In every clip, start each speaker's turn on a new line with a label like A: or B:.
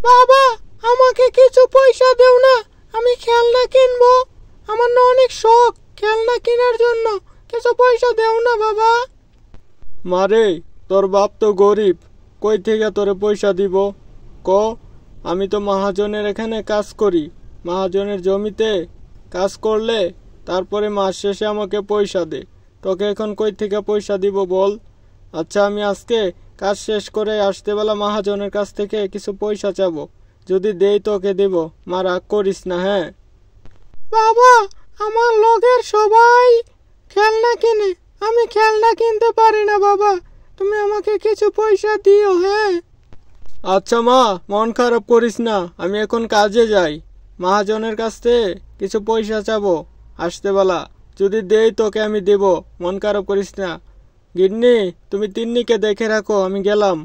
A: বাবা, আমাকে কিছু পয়সা দেও না, আমি খেলনা কিনবো। আমার না অনেক শখ খেলনা কেনার জন্য, কিছু পয়সা দেও না বাবা।
B: মারে, তোর বাপ তো গরিব, কই থেকে তোরে পয়সা দিব ক? আমি তো মহাজনের এখানে কাজ করি, মহাজনের জমিতে কাজ করলে তারপরে মাস শেষে আমাকে পয়সা দে। তোকে এখন কই থেকে পয়সা দিব বল? আচ্ছা, আমি আজকে কাজ শেষ করে আসতে বেলা মহাজনের কাছ থেকে কিছু পয়সা চাবো, যদি দেই তোকে দেব, মা রাগ করিস না। হ্যাঁ
A: বাবা, আমার লগের সবাই খেলনা কিনে, আমি খেলনা কিনতে পারি না বাবা, তুমি আমাকে কিছু পয়সা দিও। হ্যাঁ
B: আচ্ছা মা, মন খারাপ করিস না, আমি এখন কাজে যাই, মহাজনের কাছ থেকে কিছু পয়সা চাবো আসতে বেলা, যদি দেই তোকে আমি দেব, মন খারাপ করিস না। গিন্নি, তুমি তিন্নিকে দেখে রাখো, আমি গেলাম।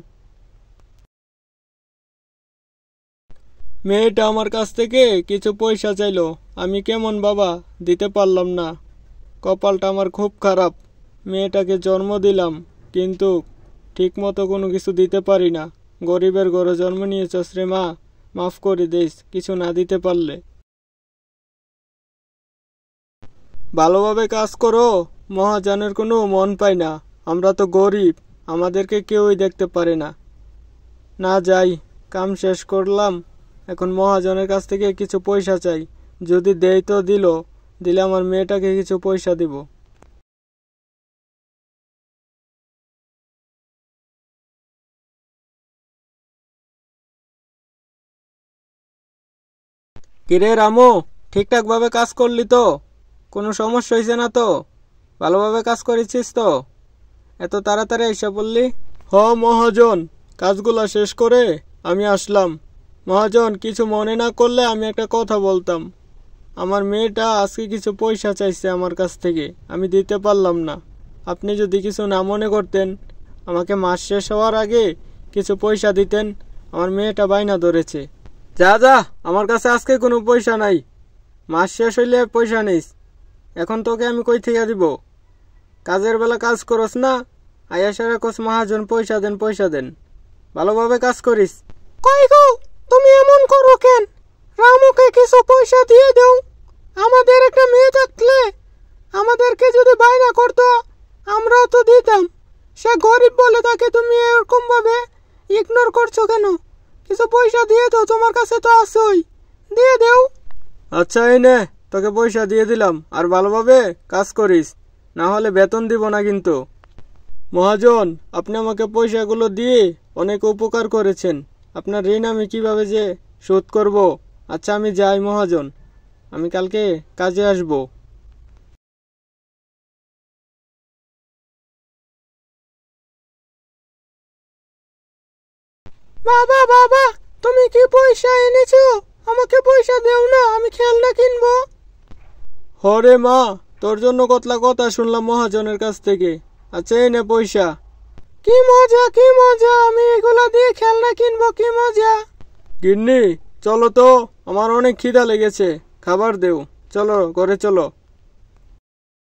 B: মেয়েটা আমার কাছ থেকে কিছু পয়সা চাইলো, আমি কেমন বাবা দিতে পারলাম না, কপালটা আমার খুব খারাপ। মেয়েটাকে জন্ম দিলাম কিন্তু ঠিক মতো কোনো কিছু দিতে পারি না। গরিবের ঘরে জন্ম নিয়েছস রে মা, মাফ করে দিস কিছু না দিতে পারলে। ভালোভাবে কাজ করো, মহাজনের কোনো মন পাই না, আমরা তো গরিব, আমাদেরকে কেউই দেখতে পারে না। না যাই, কাম শেষ করলাম, এখন মহাজনের কাছ থেকে কিছু পয়সা চাই, যদি দেই তো দিলে আমার মেয়েটাকে কিছু পয়সা দিব। কিরে রামু, ঠিকঠাক ভাবে কাজ করলি তো? কোনো সমস্যা হয়েছে না তো? ভালোভাবে কাজ করেছিস তো? এত তাড়াতাড়ি এসে বললি? হ মহাজন, কাজগুলা শেষ করে আমি আসলাম। মহাজন, কিছু মনে না করলে আমি একটা কথা বলতাম। আমার মেয়েটা আজকে কিছু পয়সা চাইছে আমার কাছ থেকে, আমি দিতে পারলাম না। আপনি যদি কিছু না মনে করতেন, আমাকে মাস শেষ হওয়ার আগে কিছু পয়সা দিতেন। আমার মেয়েটা বায়না ধরেছে। যা যা, আমার কাছে আজকে কোনো পয়সা নাই, মাস শেষ হইলে পয়সা নিস। এখন তোকে আমি কই থেকে দিব? কাজের বেলা কাজ করস না, আয়া সারা কোস মহাজন পয়সা দেন পয়সা দেন, ভালোভাবে কাজ করিস।
A: কই গো, তুমি এমন করো কেন? রামুকে কিছু পয়সা দিয়ে দাও। আমাদের একটা মেয়ে থাকলে আমাদেরকে যদি বায়না করতো, আমরাও তো দিতাম। সে গরিব বলে তাকে তুমি এরকম ভাবে ইগনোর করছো কেন? কিছু পয়সা দিয়ে দাও, তোমার কাছে তো আছেই, দিয়ে দাও।
B: আচ্ছা এই নে, তোকে পয়সা দিয়ে দিলাম, আর ভালোভাবে কাজ করিস, না হলে বেতন দিব না কিন্তু। মহাজন, আপনি আমাকে পয়সাগুলো দিয়ে অনেক উপকার করেছেন, আপনার ঋণ আমি কিভাবে যে শোধ করব। আচ্ছা আমি যাই মহাজন, আমি কালকে কাজে আসব।
A: বাবা বাবা, তুমি কি পয়সা এনেছো? আমাকে পয়সা দেও না, আমি খেলনা কিনবো।
B: হরে মা, তোর জন্য কতলা কথা শুনলাম মহাজনের কাছ থেকে। আচ্ছা এই নে পয়সা।
A: কি মজা কি মজা, আমি এগুলা দিয়ে খেলনা কিনবো, কি মজা।
B: গিন্নি, চলো তো, আমার অনেক খিদা লেগেছে, খাবার দেও, চলো ঘরে চলো।